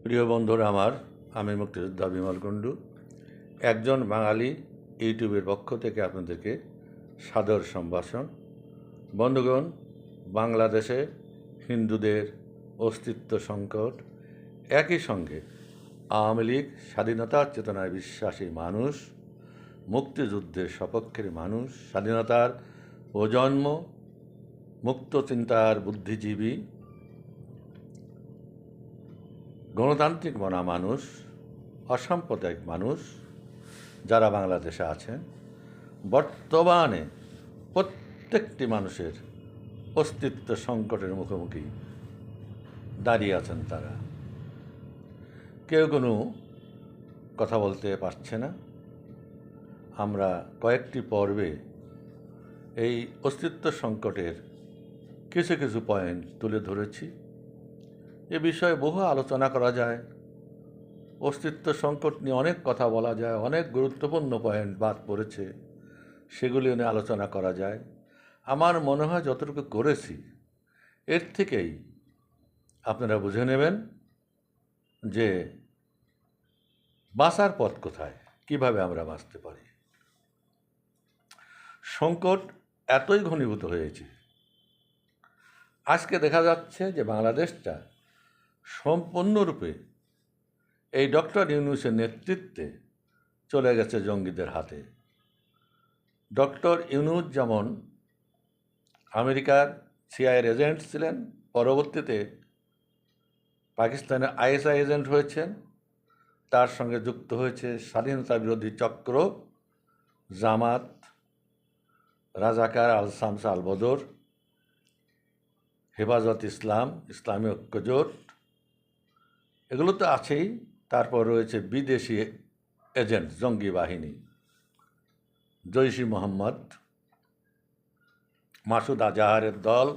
প্রিয় বন্ধুরা আমার, আমি মুক্তিযোদ্ধা বিমল কুণ্ডু, একজন বাঙালি ইউটিউবের পক্ষ থেকে আপনাদেরকে সাদর সম্ভাষণ। বন্ধুগণ, বাংলাদেশে হিন্দুদের অস্তিত্ব সংকট, একই সঙ্গে আওয়ামী লীগ স্বাধীনতার চেতনায় বিশ্বাসী মানুষ, মুক্তিযুদ্ধের সপক্ষের মানুষ, স্বাধীনতার প্রজন্ম, মুক্ত চিন্তার বুদ্ধিজীবী, গণতান্ত্রিক মনা মানুষ, অসাম্প্রদায়িক মানুষ যারা বাংলাদেশে আছেন, বর্তমানে প্রত্যেকটি মানুষের অস্তিত্ব সংকটের মুখোমুখি দাঁড়িয়ে আছেন। তারা কেউ কোনো কথা বলতে পারছে না। আমরা কয়েকটি পর্বে এই অস্তিত্ব সংকটের কিছু কিছু পয়েন্ট তুলে ধরেছি। এ বিষয়ে বহু আলোচনা করা যায়, অস্তিত্ব সংকট নিয়ে অনেক কথা বলা যায়, অনেক গুরুত্বপূর্ণ পয়েন্ট বাদ পড়েছে, সেগুলি নিয়ে আলোচনা করা যায়। আমার মনে হয় যতটুকু করেছি এর থেকেই আপনারা বুঝে নেবেন যে বাঁচার পথ কোথায়, কিভাবে আমরা বাঁচতে পারি। সংকট এতই ঘনীভূত হয়েছে, আজকে দেখা যাচ্ছে যে বাংলাদেশটা সম্পূর্ণরূপে এই ডক্টর ইউনূসের নেতৃত্বে চলে গেছে জঙ্গিদের হাতে। ডক্টর ইউনূস যেমন আমেরিকার সিআইএর এজেন্ট ছিলেন, পরবর্তীতে পাকিস্তানের আইএসআই এজেন্ট হয়েছেন, তার সঙ্গে যুক্ত হয়েছে স্বাধীনতা বিরোধী চক্র, জামাত, রাজাকার, আল শামস আল বদর, হেফাজত ইসলাম, ইসলামী ঐক্যজোট, এগুলো তো আছেই। তারপর রয়েছে বিদেশি এজেন্ট, জঙ্গি বাহিনী, জৈশ ই মোহাম্মদ, মাসুদ আজাহারের দল,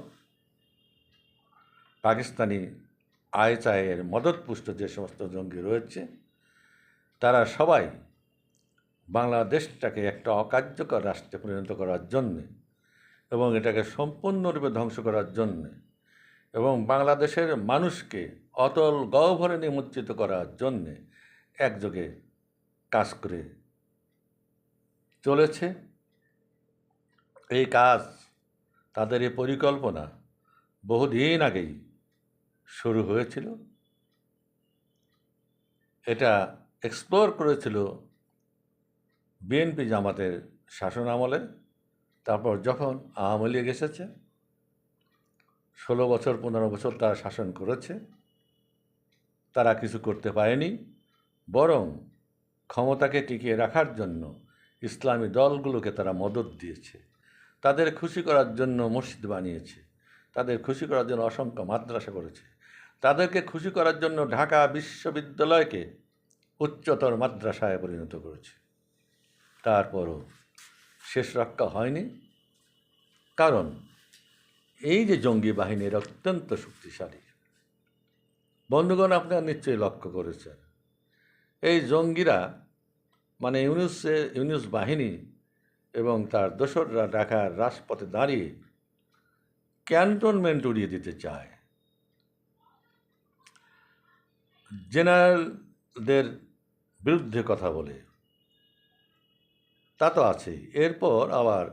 পাকিস্তানি আইএসআইয়ের মদতপুষ্ট যে সমস্ত জঙ্গি রয়েছে, তারা সবাই বাংলাদেশটাকে একটা অকার্যকর রাষ্ট্রে পরিণত করার জন্যে এবং এটাকে সম্পূর্ণরূপে ধ্বংস করার জন্যে এবং বাংলাদেশের মানুষকে অতল গহ্বরে নিমজ্জিত করার জন্যে একযোগে কাজ করে চলেছে। এই কাজ, তাদের এই পরিকল্পনা বহুদিন আগেই শুরু হয়েছিল। এটা এক্সপ্লোর করেছিল বিএনপি জামাতের শাসন আমলে। তারপর যখন আওয়ামী লীগ এসেছে, 16 বছর 15 বছর তারা শাসন করেছে, তারা কিছু করতে পারেনি, বরং ক্ষমতাকে টিকিয়ে রাখার জন্য ইসলামী দলগুলোকে তারা মদত দিয়েছে, তাদের খুশি করার জন্য মসজিদ বানিয়েছে, তাদের খুশি করার জন্য অসংখ্য মাদ্রাসা করেছে, তাদেরকে খুশি করার জন্য ঢাকা বিশ্ববিদ্যালয়কে উচ্চতর মাদ্রাসায় পরিণত করেছে। তারপরও শেষ রক্ষা হয়নি, কারণ এই যে জঙ্গি বাহিনীর অত্যন্ত শক্তিশালী। বন্ধুগণ, আপনারা নিশ্চয়ই লক্ষ্য করেছেন, এই জঙ্গিরা মানে ইউনূস বাহিনী এবং তার দোসররা ঢাকার রাজপথে দাঁড়িয়ে ক্যান্টনমেন্ট উড়িয়ে দিতে চায়, জেনারেলদের বিরুদ্ধে কথা বলে। তা তো আছেই, এরপর আবার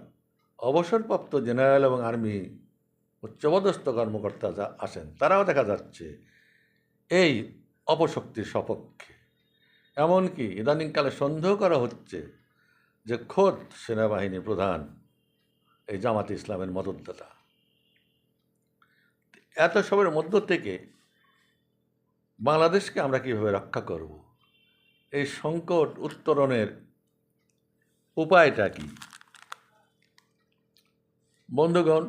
অবসরপ্রাপ্ত জেনারেল এবং আর্মি উচ্চপদস্থ কর্মকর্তা যা আসেন, তারাও দেখা যাচ্ছে এই অপশক্তির সপক্ষে। এমনকি ইদানিংকালে সন্দেহ করা হচ্ছে যে খোদ সেনাবাহিনী প্রধান এই জামাতে ইসলামের মদতদাতা। এত সবের মধ্য থেকে বাংলাদেশকে আমরা কীভাবে রক্ষা করব, এই সংকট উত্তরণের উপায়টা কি? বন্ধুগণ,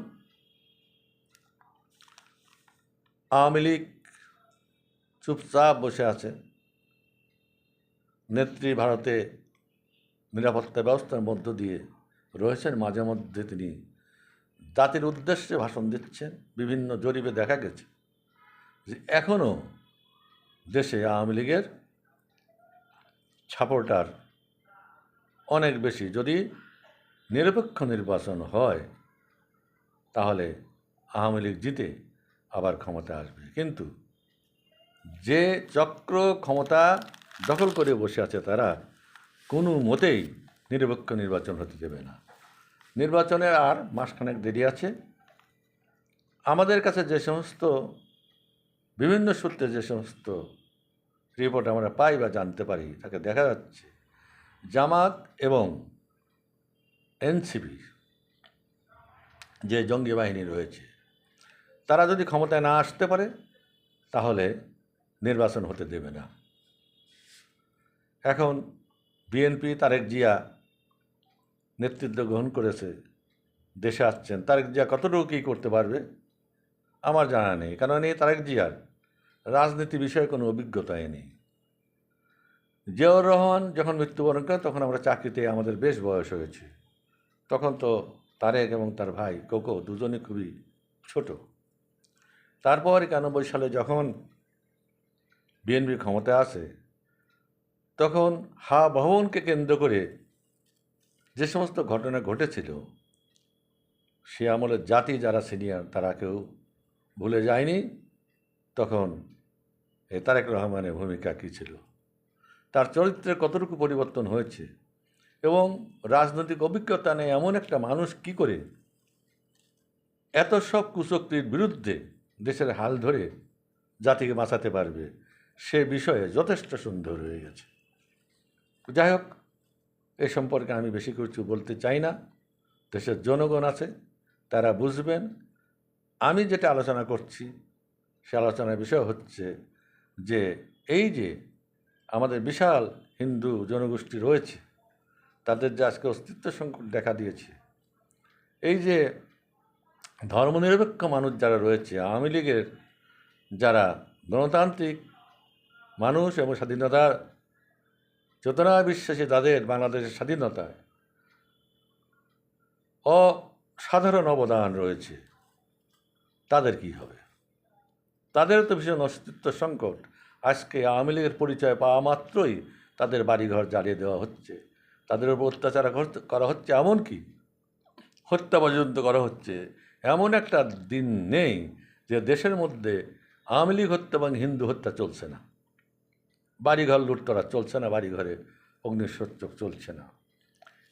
আওয়ামী লীগ চুপচাপ বসে আছে। নেত্রী ভারতে নিরাপত্তা ব্যবস্থার মধ্য দিয়ে রয়েছেন, মাঝে মধ্যে তিনি জাতির উদ্দেশ্যে ভাষণ দিচ্ছেন। বিভিন্ন জরিপে দেখা গেছে যে এখনও দেশে আওয়ামী লীগের সাপোর্টার অনেক বেশি। যদি নিরপেক্ষ নির্বাচন হয় তাহলে আওয়ামী লীগ জিতে আবার ক্ষমতা আসবে, কিন্তু যে চক্র ক্ষমতা দখল করে বসে আছে তারা কোনো মতেই নিরপেক্ষ নির্বাচন হতে দেবে না। নির্বাচনের আর মাসখানেক দেরি আছে। আমাদের কাছে যে সমস্ত বিভিন্ন সূত্রে যে সমস্ত রিপোর্ট আমরা পাই বা জানতে পারি, তাকে দেখা যাচ্ছে জামাত এবং এনসিপি যে জঙ্গি বাহিনী রয়েছে, তারা যদি ক্ষমতায় না আসতে পারে তাহলে নির্বাচন হতে দেবে না। এখন বিএনপি তারেক জিয়া নেতৃত্ব গ্রহণ করেছে, দেশে আসছেন। তারেক জিয়া কতটুকু কী করতে পারবে আমার জানা নেই, কারণ এই তারেক জিয়ার রাজনীতি বিষয়ে কোনো অভিজ্ঞতাই নেই। জিয়াউর রহমান যখন মৃত্যুবরণ করেন তখন আমরা চাকরিতে আমাদের বেশ বয়স হয়েছে। তখন তো তারেক এবং তার ভাই কোকো দুজনে খুবই ছোট। তারপর 91 সালে যখন বিএনপি ক্ষমতায় আসে, তখন ভবনকে কেন্দ্র করে যে সমস্ত ঘটনা ঘটেছিল, সে আমলের জাতি যারা সিনিয়র তারা কেউ ভুলে যায়নি তখন তারেক রহমানের ভূমিকা কী ছিল, তার চরিত্রের কতটুকু পরিবর্তন হয়েছে, এবং রাজনৈতিক অভিজ্ঞতা নেই এমন একটা মানুষ কি করে এত সব কুচক্রির বিরুদ্ধে দেশের হাল ধরে জাতিকে বাঁচাতে পারবে, সে বিষয়ে যথেষ্ট সুন্দর হয়ে গেছে। যাই হোক, এ সম্পর্কে আমি বেশি কিছু বলতে চাই না। দেশের জনগণ আছে, তারা বুঝবেন। আমি যেটা আলোচনা করছি সে আলোচনার বিষয় হচ্ছে যে এই যে আমাদের বিশাল হিন্দু জনগোষ্ঠী রয়েছে, তাদের যে আজকে অস্তিত্ব সংকট দেখা দিয়েছে, এই যে ধর্মনিরপেক্ষ মানুষ যারা রয়েছে, আওয়ামী লীগের যারা গণতান্ত্রিক মানুষ এবং স্বাধীনতার চেতনা বিশ্বাসী, তাদের বাংলাদেশের স্বাধীনতায় অসাধারণ অবদান রয়েছে, তাদের কি হবে? তাদের তো ভীষণ অস্তিত্ব সংকট। আজকে আওয়ামী লীগের পরিচয় পাওয়া মাত্রই তাদের বাড়িঘর জ্বালিয়ে দেওয়া হচ্ছে, তাদের উপর অত্যাচার করা হচ্ছে, এমনকি হত্যা পর্যন্ত করা হচ্ছে। এমন একটা দিন নেই যে দেশের মধ্যে আওয়ামী লীগ হত্যা এবং হিন্দু হত্যা চলছে না, বাড়িঘর লুটতরা চলছে না, বাড়িঘরে অগ্নিসংযোগ চলছে না।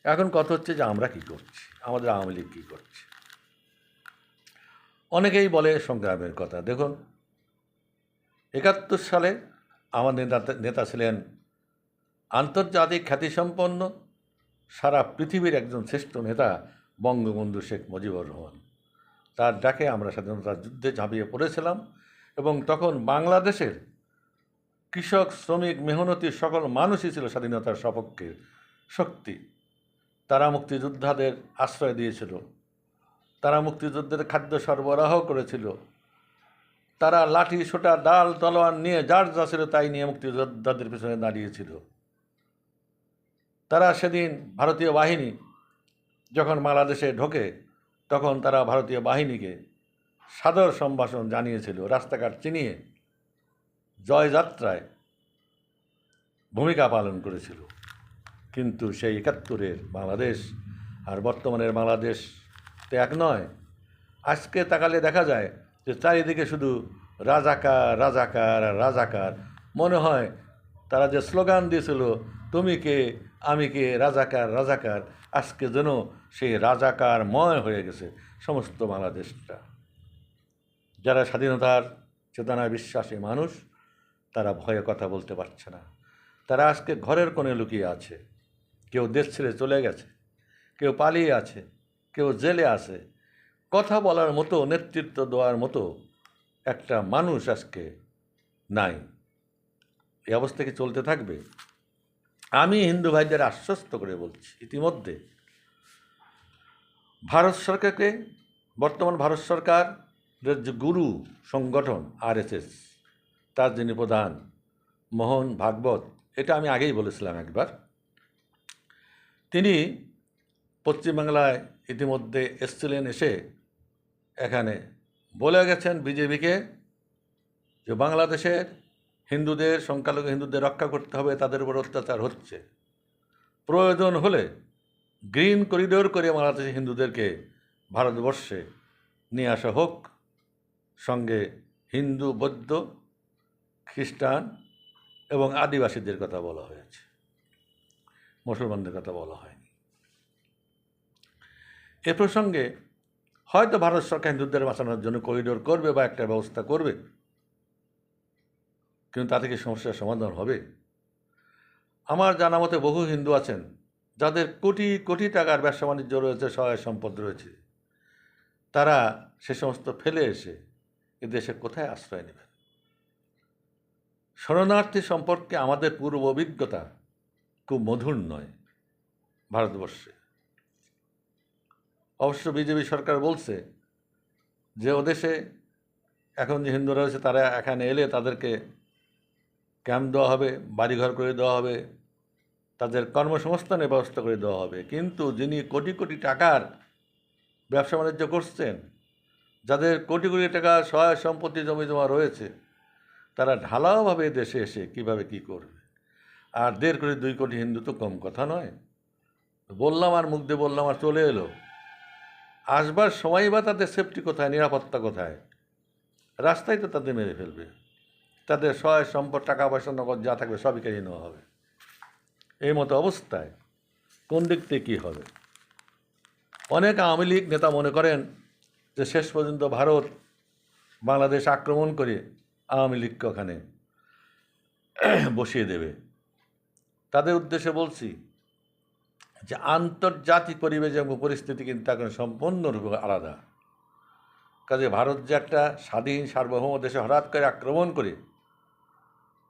এখন কথা হচ্ছে যে আমরা কি করছি, আমাদের আওয়ামী লীগ কী করছে। অনেকেই বলে সংগ্রামের কথা। দেখুন, 71 সালে আমাদের নেতা ছিলেন আন্তর্জাতিক খ্যাতিসম্পন্ন, সারা পৃথিবীর একজন শ্রেষ্ঠ নেতা বঙ্গবন্ধু শেখ মুজিবুর রহমান। তার ডাকে আমরা স্বাধীনতার যুদ্ধে ঝাঁপিয়ে পড়েছিলাম, এবং তখন বাংলাদেশের কৃষক, শ্রমিক, মেহনতি সকল মানুষই ছিল স্বাধীনতার সপক্ষে শক্তি। তারা মুক্তিযোদ্ধাদের আশ্রয় দিয়েছিল, তারা মুক্তিযোদ্ধাদের খাদ্য সরবরাহ করেছিল, তারা লাঠি, সোটা, ডাল, তলোয়ার নিয়ে যার যা ছিল তাই নিয়ে মুক্তিযোদ্ধাদের পিছনে দাঁড়িয়েছিল। তারা সেদিন ভারতীয় বাহিনী যখন বাংলাদেশে ঢোকে তখন তারা ভারতীয় বাহিনীকে সাদর সম্ভাষণ জানিয়েছিল, রাস্তাঘাট চিনিয়ে জয়যাত্রায় ভূমিকা পালন করেছিল। কিন্তু সেই 71-এর বাংলাদেশ আর বর্তমানের বাংলাদেশ তো এক নয়। আজকে তাকালে দেখা যায় যে চারিদিকে শুধু রাজাকার, রাজাকার আর রাজাকার। মনে হয় তারা যে স্লোগান দিয়েছিল, তুমি কে আমি কে, রাজাকার রাজাকার, আজকে যেন সেই রাজাকারময় হয়ে গেছে সমস্ত বাংলাদেশটা। যারা স্বাধীনতার চেতনায় বিশ্বাসী মানুষ, তারা ভয়ে কথা বলতে পারছে না। তারা আজকে ঘরের কোণে লুকিয়ে আছে, কেউ দেশ ছেড়ে চলে গেছে, কেউ পালিয়ে আছে, কেউ জেলে আছে। কথা বলার মতো, নেতৃত্ব দেওয়ার মতো একটা মানুষ আজকে নাই। এই অবস্থা কি চলতে থাকবে? আমি হিন্দু ভাইদের আশ্বস্ত করে বলছি, ইতিমধ্যে ভারত সরকারকে, বর্তমান ভারত সরকারের যে গুরু সংগঠন RSS, তার যিনি প্রধান মোহন ভাগবত, এটা আমি আগেই বলেছিলাম একবার, তিনি পশ্চিমবাংলায় ইতিমধ্যে এসেছিলেন, এসে এখানে বলে গেছেন বিজেপিকে যে বাংলাদেশের হিন্দুদের, সংখ্যালঘু হিন্দুদের রক্ষা করতে হবে, তাদের উপর অত্যাচার হচ্ছে, প্রয়োজন হলে গ্রিন করিডোর করে বাংলাদেশের হিন্দুদেরকে ভারতবর্ষে নিয়ে আসা হোক, সঙ্গে হিন্দু, বৌদ্ধ, খ্রিস্টান এবং আদিবাসীদের কথা বলা হয়েছে, মুসলমানদের কথা বলা হয়নি। এ প্রসঙ্গে হয়তো ভারত সরকার হিন্দুদের বাঁচানোর জন্য করিডোর করবে বা একটা ব্যবস্থা করবে, কিন্তু তাতে কি সমস্যার সমাধান হবে? আমার জানা মতে বহু হিন্দু আছেন যাদের কোটি কোটি টাকার ব্যবসা বাণিজ্য রয়েছে, সহায় সম্পদ রয়েছে। তারা সে সমস্ত ফেলে এসে এ দেশে কোথায় আশ্রয় নেবেন? শরণার্থী সম্পর্কে আমাদের পূর্ব অভিজ্ঞতা খুব মধুর নয় ভারতবর্ষে। অবশ্য বিজেপি সরকার বলছে যে ওদেশে এখন যে হিন্দুরা রয়েছে তারা এখানে এলে তাদেরকে ক্যাম্প দেওয়া হবে, বাড়িঘর করে দেওয়া হবে, তাদের কর্মসংস্থানের ব্যবস্থা করে দেওয়া হবে। কিন্তু যিনি কোটি কোটি টাকার ব্যবসা বাণিজ্য করছেন, যাদের কোটি কোটি টাকা সহায় সম্পত্তি জমি জমা রয়েছে, তারা ঢালাওভাবে দেশে এসে কিভাবে কি করবে? আর 1.5 কোটি 2 কোটি হিন্দু তো কম কথা নয়। বললাম আর মুখ দিয়ে বললাম আর চলে এলো। আসবার সময় বা তাদের সেফটি কোথায়, নিরাপত্তা কোথায়? রাস্তায় তো তাদের মেরে ফেলবে, তাদের সহায় সম্পদ, টাকা পয়সা, নগদ যা থাকবে সবই কেড়ে নেওয়া হবে। এই মতো অবস্থায় কোন দিক থেকে কী হবে? অনেক আওয়ামী লীগ নেতা মনে করেন যে শেষ পর্যন্ত ভারত বাংলাদেশ আক্রমণ করে আওয়ামী লীগকে ওখানে বসিয়ে দেবে। তাদের উদ্দেশ্যে বলছি যে আন্তর্জাতিক পরিবেশ এবং পরিস্থিতি কিন্তু এখন সম্পূর্ণরূপে আলাদা। কাজে ভারত যে একটা স্বাধীন সার্বভৌম দেশে হঠাৎ করে আক্রমণ করে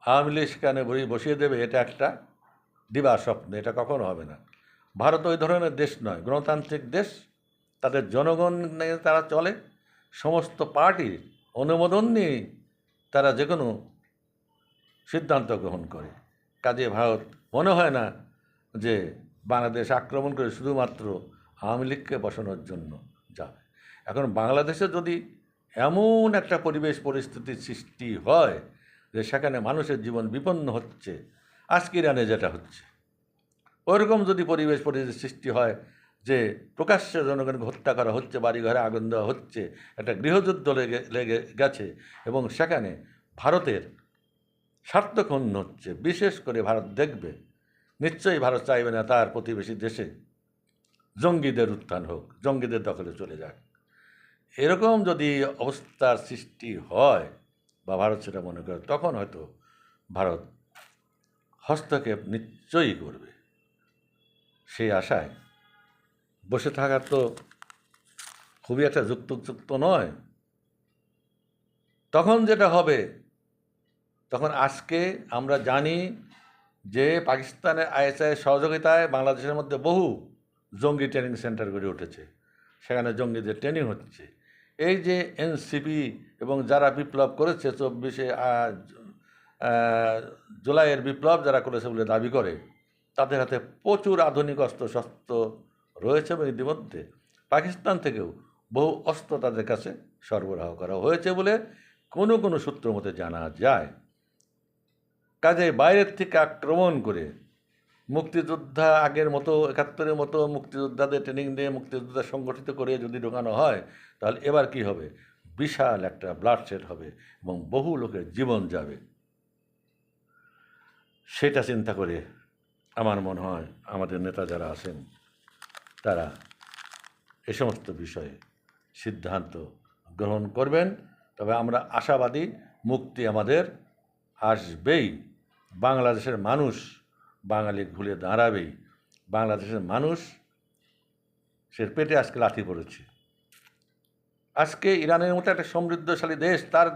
আওয়ামী লীগ সেখানে বসিয়ে দেবে, এটা একটা দিবা স্বপ্ন, এটা কখনো হবে না। ভারত ওই ধরনের দেশ নয়, গণতান্ত্রিক দেশ। তাদের জনগণ নিয়ে তারা চলে, সমস্ত পার্টির অনুমোদন নিয়ে তারা যে কোনো সিদ্ধান্ত গ্রহণ করে। কাজে ভারত মনে হয় না যে বাংলাদেশ আক্রমণ করে শুধুমাত্র আওয়ামী লীগকে বসানোর জন্য যাবে। এখন বাংলাদেশে যদি এমন একটা পরিবেশ পরিস্থিতির সৃষ্টি হয় যে সেখানে মানুষের জীবন বিপন্ন হচ্ছে, আজকে ইরানে যেটা হচ্ছে, ওরকম যদি পরিবেশ পরিস্থিতির সৃষ্টি হয় যে প্রকাশ্যে জনগণকে হত্যা করা হচ্ছে, বাড়িঘরে আগুন দেওয়া হচ্ছে, একটা গৃহযুদ্ধ লেগে গেছে এবং সেখানে ভারতের স্বার্থক্ষুণ্ণ হচ্ছে, বিশেষ করে ভারত দেখবে, নিশ্চয়ই ভারত চাইবে না তার প্রতিবেশী দেশে জঙ্গিদের উত্থান হোক, জঙ্গিদের দখলে চলে যাক। এরকম যদি অবস্থার সৃষ্টি হয় বা ভারত সেটা মনে করে, তখন হয়তো ভারত হস্তক্ষেপ নিশ্চয়ই করবে। সেই আশায় বসে থাকার তো খুবই একটা যুক্ত নয়। তখন যেটা হবে, তখন আজকে আমরা জানি যে পাকিস্তানের আইএসআইয়ের সহযোগিতায় বাংলাদেশের মধ্যে বহু জঙ্গি ট্রেনিং সেন্টার গড়ে উঠেছে, সেখানে জঙ্গিদের ট্রেনিং হচ্ছে। এই যে এনসিপি এবং যারা বিপ্লব করেছে 24শে জুলাইয়ের বিপ্লব যারা করেছে বলে দাবি করে, তাদের হাতে প্রচুর আধুনিক অস্ত্রশস্ত্র রয়েছে এবং ইতিমধ্যে পাকিস্তান থেকেও বহু অস্ত্র তাদের কাছে সরবরাহ করা হয়েছে বলে কোনো সূত্র মতে জানা যায়। কাজে বাইরের থেকে আক্রমণ করে মুক্তিযোদ্ধা আগের মতো 71-এর মতো মুক্তিযোদ্ধাদের ট্রেনিং দিয়ে মুক্তিযোদ্ধা সংগঠিত করে যদি ঢোকানো হয়, তাহলে এবার কি হবে? বিশাল একটা ব্লাডশেড হবে এবং বহু লোকের জীবন যাবে। সেটা চিন্তা করে আমার মনে হয় আমাদের নেতা যারা আছেন তারা এ সমস্ত বিষয়ে সিদ্ধান্ত গ্রহণ করবেন। তবে আমরা আশাবাদী, মুক্তি আমাদের আসবেই। বাংলাদেশের মানুষ বাঙালি ঘুরে দাঁড়াবেই। বাংলাদেশের মানুষ সে পেটে আজকে লাথি পড়েছে। আজকে ইরানের মতো একটা সমৃদ্ধশালী দেশ, তার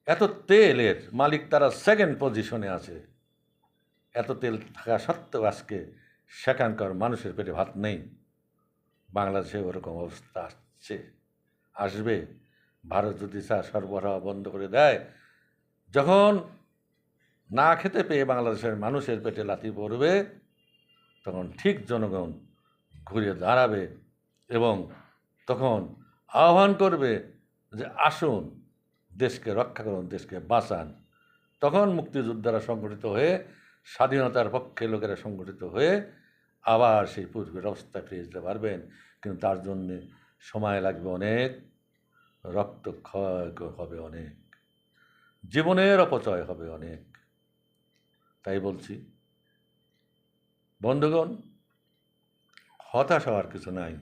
এত তেলের মালিক, তারা 2nd পজিশনে আছে। এত তেল থাকা সত্ত্বেও আজকে সেখানকার মানুষের পেটে ভাত নেই। বাংলাদেশে ওরকম অবস্থা আসবে। ভারত যদি সরবরাহ বন্ধ করে দেয়, যখন না খেতে পেয়ে বাংলাদেশের মানুষের পেটে লাথি পড়বে, তখন ঠিক জনগণ ঘুরে দাঁড়াবে এবং তখন আহ্বান করবে যে আসুন, দেশকে রক্ষা করুন, দেশকে বাঁচান। তখন মুক্তিযোদ্ধারা সংগঠিত হয়ে, স্বাধীনতার পক্ষে লোকেরা সংগঠিত হয়ে আবার সেই পূর্বের অবস্থা ফিরে যেতে পারবেন। কিন্তু তার জন্যে সময় লাগবে অনেক, রক্তক্ষয় হবে অনেক। জীবনের অপচয় হবে অনেক। তাই বলছি বন্ধুগণ, হতাশ হওয়ার কিছু নাই।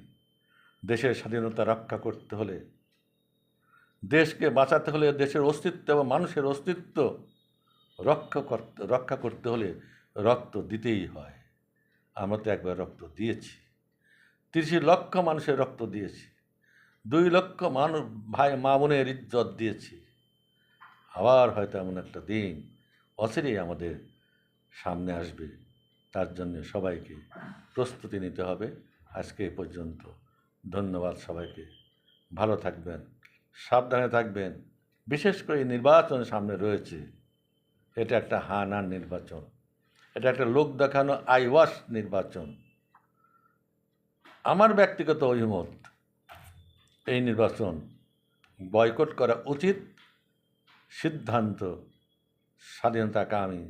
দেশের স্বাধীনতা রক্ষা করতে হলে, দেশকে বাঁচাতে হলে, দেশের অস্তিত্ব এবং মানুষের অস্তিত্ব রক্ষা করতে হলে রক্ত দিতেই হয়। আমরা তো একবার রক্ত দিয়েছি, 30 লক্ষ মানুষের রক্ত দিয়েছি, 2 লক্ষ মানুষ ভাই মা বোনের ইজ্জত দিয়েছি। আবার হয়তো এমন একটা দিন অচিরেই আমাদের সামনে আসবে, তার জন্য সবাইকে প্রস্তুতি নিতে হবে। আজকে এই পর্যন্ত। ধন্যবাদ সবাইকে। ভালো থাকবেন, সাবধানে থাকবেন। বিশেষ করে এই নির্বাচন সামনে রয়েছে, এটা একটা হানার নির্বাচন, এটা একটা লোক দেখানো আইওয়াশ নির্বাচন। আমার ব্যক্তিগত অভিমত, এই নির্বাচন বয়কট করা উচিত। সিদ্ধান্ত স্বাধীনতাকামী,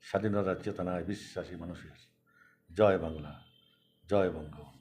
স্বাধীনতার চেতনায় বিশ্বাসী মানুষের। জয় বাংলা, জয় বঙ্গবন্ধু।